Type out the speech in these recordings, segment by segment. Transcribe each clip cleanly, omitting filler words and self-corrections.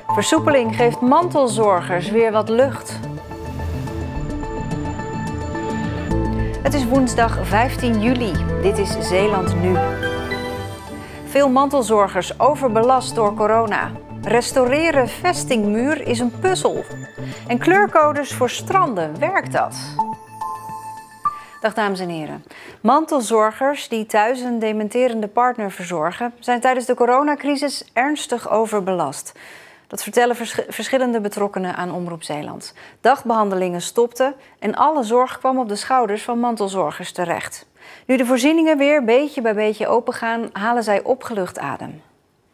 Versoepeling geeft mantelzorgers weer wat lucht. Het is woensdag 15 juli. Dit is Zeeland Nu. Veel mantelzorgers overbelast door corona. Restaureren vestingmuur is een puzzel. En kleurcodes voor stranden, werkt dat? Dag dames en heren. Mantelzorgers die thuis een dementerende partner verzorgen, zijn tijdens de coronacrisis ernstig overbelast. Dat vertellen verschillende betrokkenen aan Omroep Zeeland. Dagbehandelingen stopten en alle zorg kwam op de schouders van mantelzorgers terecht. Nu de voorzieningen weer beetje bij beetje opengaan, halen zij opgelucht adem.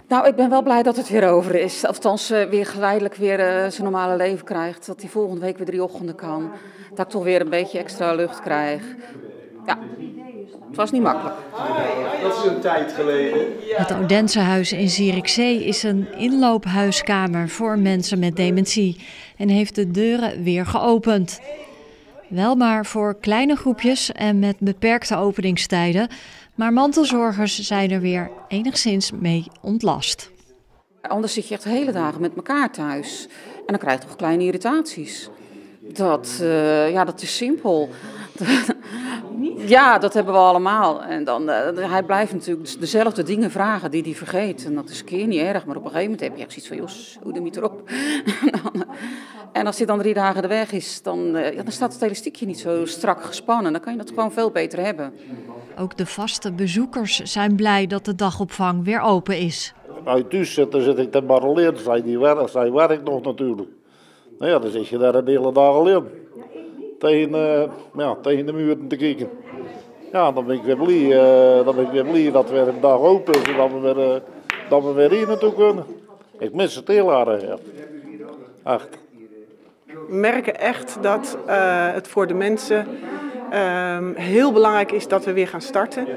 Nou, ik ben wel blij dat het weer over is. Althans, weer geleidelijk weer zijn normale leven krijgt. Dat hij volgende week weer 3 ochtenden kan. Dat ik toch weer een beetje extra lucht krijg. Ja, het was niet makkelijk. Dat is een tijd geleden. Het Odensehuis in Zierikzee is een inloophuiskamer voor mensen met dementie. En heeft de deuren weer geopend. Wel maar voor kleine groepjes en met beperkte openingstijden. Maar mantelzorgers zijn er weer enigszins mee ontlast. Anders zit je echt hele dagen met elkaar thuis. En dan krijg je toch kleine irritaties. Dat is simpel. Ja, dat hebben we allemaal. En dan, hij blijft natuurlijk dezelfde dingen vragen die hij vergeet. En dat is een keer niet erg, maar op een gegeven moment heb je echt zoiets van, jos, hoe de mieter op. En als hij dan 3 dagen de weg is, dan staat het elastiekje niet zo strak gespannen. Dan kan je dat gewoon veel beter hebben. Ook de vaste bezoekers zijn blij dat de dagopvang weer open is. Als je thuis zit, dan zit ik te marreleren. Zij werkt nog natuurlijk. Nou ja, dan zit je daar een hele dag alleen. Tegen de muur te kijken. Ja, dan ben ik weer blij, dat weer een dag open is en dat we weer hier naartoe kunnen. Ik mis het heel erg, ja. Echt. We merken echt dat het voor de mensen heel belangrijk is dat we weer gaan starten.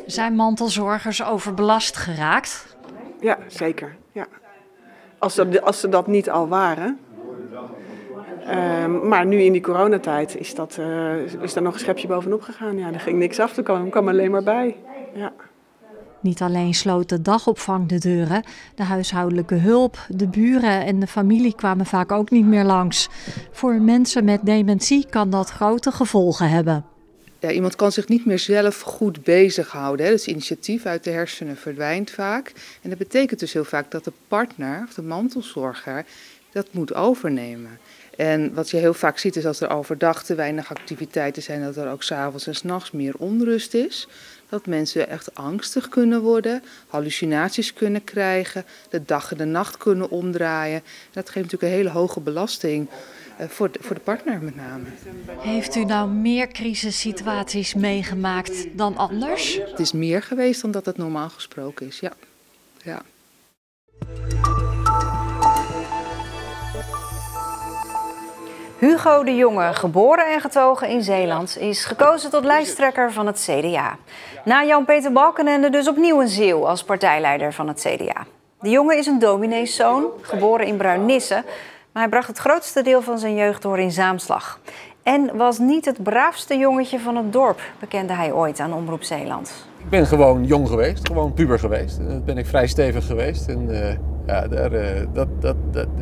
Zijn mantelzorgers overbelast geraakt? Ja, zeker. Ja. Als ze dat niet al waren. Maar nu in die coronatijd is daar nog een schepje bovenop gegaan. Ja, er ging niks af, er kwam alleen maar bij. Ja. Niet alleen sloot de dagopvang de deuren, de huishoudelijke hulp, de buren en de familie kwamen vaak ook niet meer langs. Voor mensen met dementie kan dat grote gevolgen hebben. Ja, iemand kan zich niet meer zelf goed bezighouden. Dus initiatief uit de hersenen verdwijnt vaak. En dat betekent dus heel vaak dat de partner of de mantelzorger dat moet overnemen. En wat je heel vaak ziet is als er overdag te weinig activiteiten zijn, dat er ook 's avonds en 's nachts meer onrust is. Dat mensen echt angstig kunnen worden, hallucinaties kunnen krijgen, de dag en de nacht kunnen omdraaien. Dat geeft natuurlijk een hele hoge belasting voor de partner met name. Heeft u nou meer crisissituaties meegemaakt dan anders? Het is meer geweest dan dat het normaal gesproken is, ja. Hugo de Jonge, geboren en getogen in Zeeland, is gekozen tot lijsttrekker van het CDA. Na Jan-Peter Balkenende dus opnieuw een Zeeuw als partijleider van het CDA. De Jonge is een domineeszoon, geboren in Bruinisse, maar hij bracht het grootste deel van zijn jeugd door in Zaamslag. En was niet het braafste jongetje van het dorp, bekende hij ooit aan Omroep Zeeland. Ik ben gewoon jong geweest, gewoon puber geweest. Dat ben ik vrij stevig geweest. En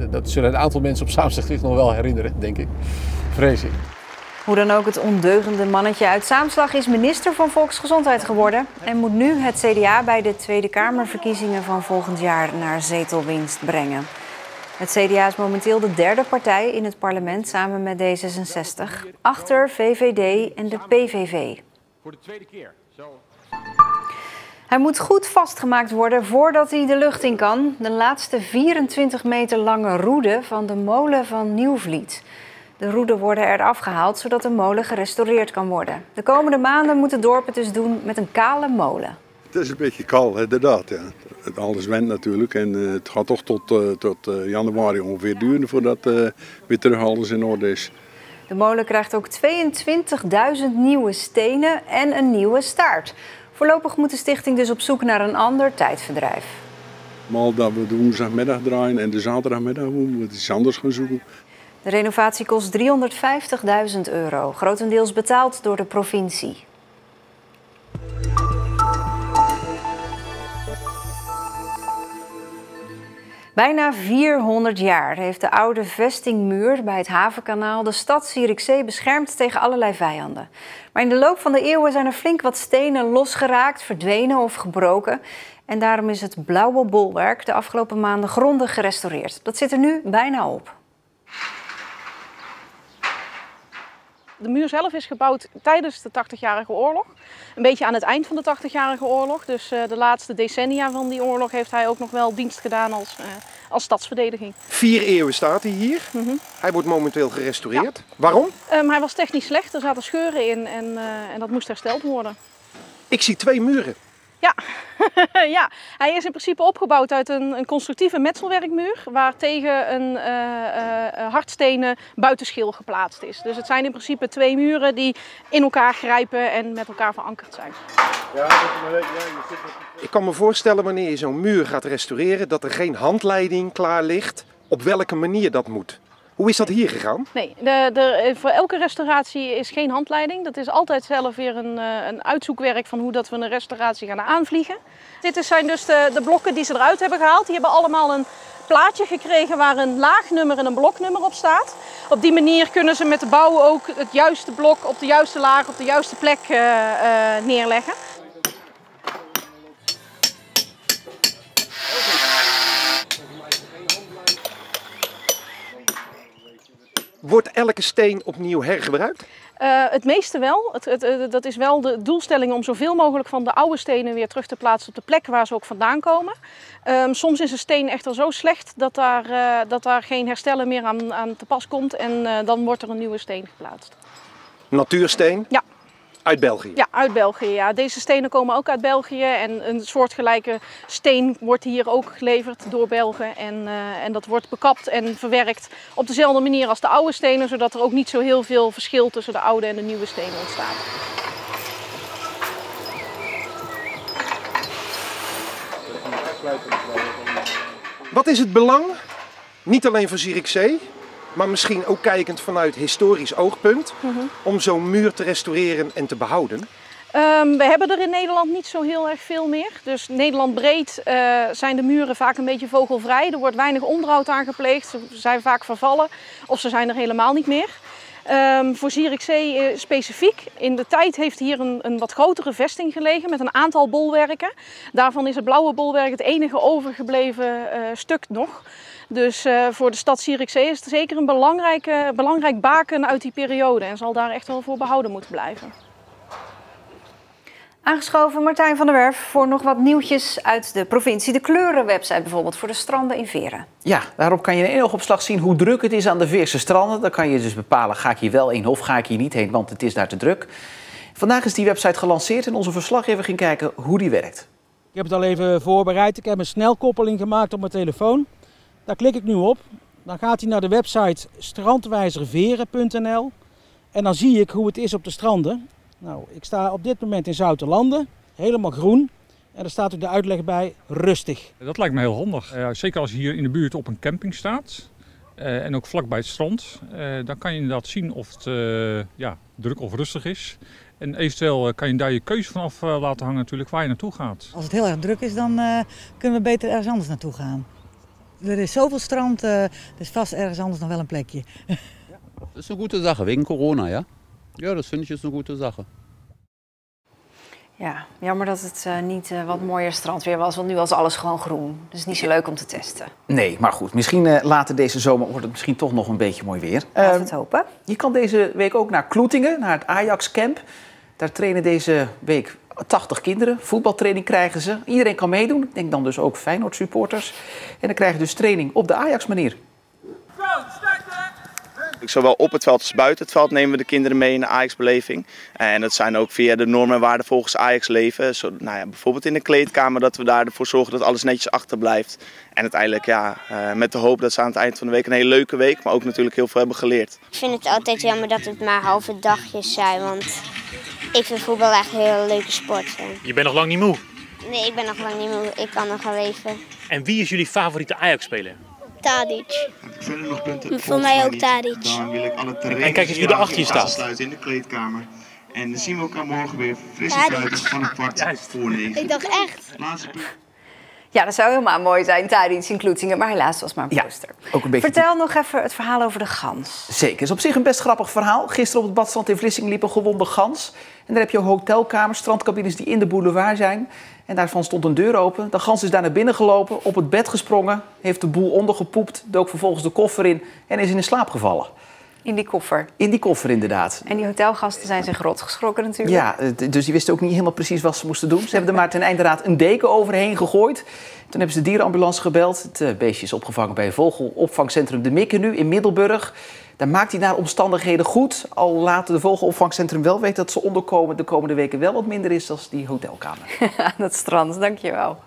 dat zullen een aantal mensen op Zaamslag zich nog wel herinneren, denk ik. Vrees ik. Hoe dan ook, het ondeugende mannetje uit Zaamslag is minister van Volksgezondheid geworden en moet nu het CDA bij de Tweede Kamerverkiezingen van volgend jaar naar zetelwinst brengen. Het CDA is momenteel de 3e partij in het parlement samen met D66, achter VVD en de PVV. Voor de 2e keer. Hij moet goed vastgemaakt worden voordat hij de lucht in kan. De laatste 24 meter lange roeden van de molen van Nieuwvliet. De roeden worden eraf gehaald zodat de molen gerestaureerd kan worden. De komende maanden moet het dorp het dus doen met een kale molen. Het is een beetje kaal, inderdaad. Ja. Alles went natuurlijk en het gaat toch tot januari ongeveer duren voordat weer terug alles in orde is. De molen krijgt ook 22.000 nieuwe stenen en een nieuwe staart. Voorlopig moet de stichting dus op zoek naar een ander tijdverdrijf. Maar dat we de woensdagmiddag draaien en de zaterdagmiddag moeten we iets anders gaan zoeken. De renovatie kost €350.000, grotendeels betaald door de provincie. Bijna 400 jaar heeft de oude vestingmuur bij het havenkanaal de stad Zierikzee beschermd tegen allerlei vijanden. Maar in de loop van de eeuwen zijn er flink wat stenen losgeraakt, verdwenen of gebroken. En daarom is het blauwe bolwerk de afgelopen maanden grondig gerestaureerd. Dat zit er nu bijna op. De muur zelf is gebouwd tijdens de 80-jarige oorlog. Een beetje aan het eind van de 80-jarige oorlog. Dus de laatste decennia van die oorlog heeft hij ook nog wel dienst gedaan als stadsverdediging. 4 eeuwen staat hij hier. Hij wordt momenteel gerestaureerd. Ja. Waarom? Hij was technisch slecht, er zaten scheuren in en dat moest hersteld worden. Ik zie 2 muren. Ja. Ja, hij is in principe opgebouwd uit een constructieve metselwerkmuur waar tegen een hardstenen buitenschil geplaatst is. Dus het zijn in principe 2 muren die in elkaar grijpen en met elkaar verankerd zijn. Ik kan me voorstellen wanneer je zo'n muur gaat restaureren dat er geen handleiding klaar ligt op welke manier dat moet. Hoe is dat hier gegaan? Nee, voor elke restauratie is geen handleiding. Dat is altijd zelf weer een uitzoekwerk van hoe dat we een restauratie gaan aanvliegen. Dit zijn dus de blokken die ze eruit hebben gehaald. Die hebben allemaal een plaatje gekregen waar een laagnummer en een bloknummer op staat. Op die manier kunnen ze met de bouw ook het juiste blok op de juiste laag, op de juiste plek neerleggen. Wordt elke steen opnieuw hergebruikt? Het meeste wel. Dat is wel de doelstelling om zoveel mogelijk van de oude stenen weer terug te plaatsen op de plek waar ze ook vandaan komen. Soms is een steen echter zo slecht dat daar geen herstellen meer aan te pas komt en dan wordt er een nieuwe steen geplaatst. Natuursteen? Ja. Uit België? Ja, uit België. Ja. Deze stenen komen ook uit België en een soortgelijke steen wordt hier ook geleverd door Belgen. En dat wordt bekapt en verwerkt op dezelfde manier als de oude stenen, zodat er ook niet zo heel veel verschil tussen de oude en de nieuwe stenen ontstaat. Wat is het belang, niet alleen voor Zierikzee, maar misschien ook kijkend vanuit historisch oogpunt, om zo'n muur te restaureren en te behouden? We hebben er in Nederland niet zo heel erg veel meer. Dus Nederland breed zijn de muren vaak een beetje vogelvrij. Er wordt weinig onderhoud aan gepleegd. Ze zijn vaak vervallen of ze zijn er helemaal niet meer. Voor Zierikzee specifiek. In de tijd heeft hier een wat grotere vesting gelegen met een aantal bolwerken. Daarvan is het blauwe bolwerk het enige overgebleven stuk nog. Dus voor de stad Zierikzee is het zeker een belangrijk baken uit die periode en zal daar echt wel voor behouden moeten blijven. Aangeschoven Martijn van der Werf voor nog wat nieuwtjes uit de provincie. De kleurenwebsite bijvoorbeeld voor de stranden in Veren. Ja, daarop kan je in één oogopslag zien hoe druk het is aan de Veerse stranden. Dan kan je dus bepalen, ga ik hier wel heen of ga ik hier niet heen, want het is daar te druk. Vandaag is die website gelanceerd en onze verslaggever ging kijken hoe die werkt. Ik heb het al even voorbereid. Ik heb een snelkoppeling gemaakt op mijn telefoon. Daar klik ik nu op. Dan gaat hij naar de website strandwijzerveren.nl en dan zie ik hoe het is op de stranden. Nou, ik sta op dit moment in Zouterlanden, helemaal groen. En er staat ook de uitleg bij, rustig. Dat lijkt me heel handig. Zeker als je hier in de buurt op een camping staat en ook vlakbij het strand. Dan kan je inderdaad zien of het druk of rustig is. En eventueel kan je daar je keuze vanaf laten hangen natuurlijk waar je naartoe gaat. Als het heel erg druk is, dan kunnen we beter ergens anders naartoe gaan. Er is zoveel strand, dus vast ergens anders nog wel een plekje. Dat is een goede zaak, wegen corona, ja? Ja, dat vind ik is een goede zaak. Ja, jammer dat het niet wat mooier strandweer was, want nu was alles gewoon groen. Dus niet zo leuk om te testen. Nee, maar goed, misschien later deze zomer wordt het misschien toch nog een beetje mooi weer. Laten we het hopen. Je kan deze week ook naar Kloetingen, naar het Ajax Camp. Daar trainen deze week 80 kinderen. Voetbaltraining krijgen ze. Iedereen kan meedoen. Ik denk dan dus ook Feyenoord supporters. En dan krijgen dus training op de Ajax manier. Zowel op het veld als buiten het veld nemen we de kinderen mee in de Ajax-beleving. En dat zijn ook via de normen en waarden volgens Ajax leven. Zo, bijvoorbeeld in de kleedkamer, dat we daarvoor zorgen dat alles netjes achterblijft. En uiteindelijk met de hoop dat ze aan het eind van de week een hele leuke week, maar ook natuurlijk heel veel hebben geleerd. Ik vind het altijd jammer dat het maar halve dagjes zijn, want ik vind voetbal echt een hele leuke sport. Je bent nog lang niet moe? Nee, ik ben nog lang niet moe. Ik kan nog wel even. En wie is jullie favoriete Ajax-speler? Tadic. Voor mij ook Tadic. En kijk eens wie er achter je staat. In de kleedkamer. En dan zien we elkaar morgen weer fris en fruitig van 8:15 voor 9. Ik dacht echt. Ja, dat zou helemaal mooi zijn, Taric in Kloetingen, maar helaas was maar een poster. Ook een beetje. Vertel nog even het verhaal over de gans. Zeker, is op zich een best grappig verhaal. Gisteren op het badstrand in Vlissingen liep een gewonde gans. En daar heb je hotelkamers, strandcabines die in de boulevard zijn. En daarvan stond een deur open. De gans is daar naar binnen gelopen, op het bed gesprongen, heeft de boel ondergepoept, dook vervolgens de koffer in en is in slaap gevallen. In die koffer? In die koffer, inderdaad. En die hotelgasten zijn zich rot geschrokken natuurlijk. Ja, dus die wisten ook niet helemaal precies wat ze moesten doen. Ze hebben er maar ten einde raad een deken overheen gegooid. Toen hebben ze de dierenambulance gebeld. Het beestje is opgevangen bij vogelopvangcentrum De Mikke nu in Middelburg. Daar maakt hij naar omstandigheden goed. Al laten de vogelopvangcentrum wel weten dat ze onderkomen de komende weken wel wat minder is dan die hotelkamer. Aan het strand, dankjewel.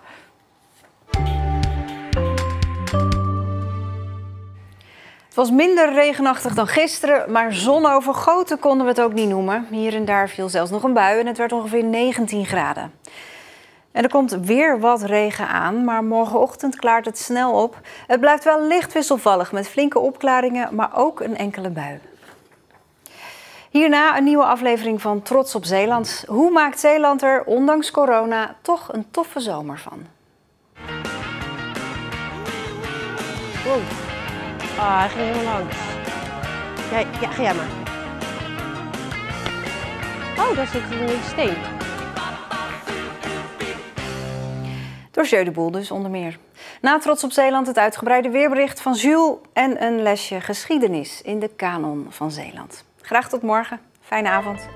Het was minder regenachtig dan gisteren, maar zonovergoten konden we het ook niet noemen. Hier en daar viel zelfs nog een bui en het werd ongeveer 19 graden. En er komt weer wat regen aan, maar morgenochtend klaart het snel op. Het blijft wel licht wisselvallig met flinke opklaringen, maar ook een enkele bui. Hierna een nieuwe aflevering van Trots op Zeeland. Hoe maakt Zeeland er, ondanks corona, toch een toffe zomer van? Wow. Ah, hij ging helemaal langs. Ja, ga jij maar. Oh, daar zit een steen. Door Jeu de Boel dus onder meer. Na Trots op Zeeland het uitgebreide weerbericht van Jules en een lesje geschiedenis in de kanon van Zeeland. Graag tot morgen. Fijne avond.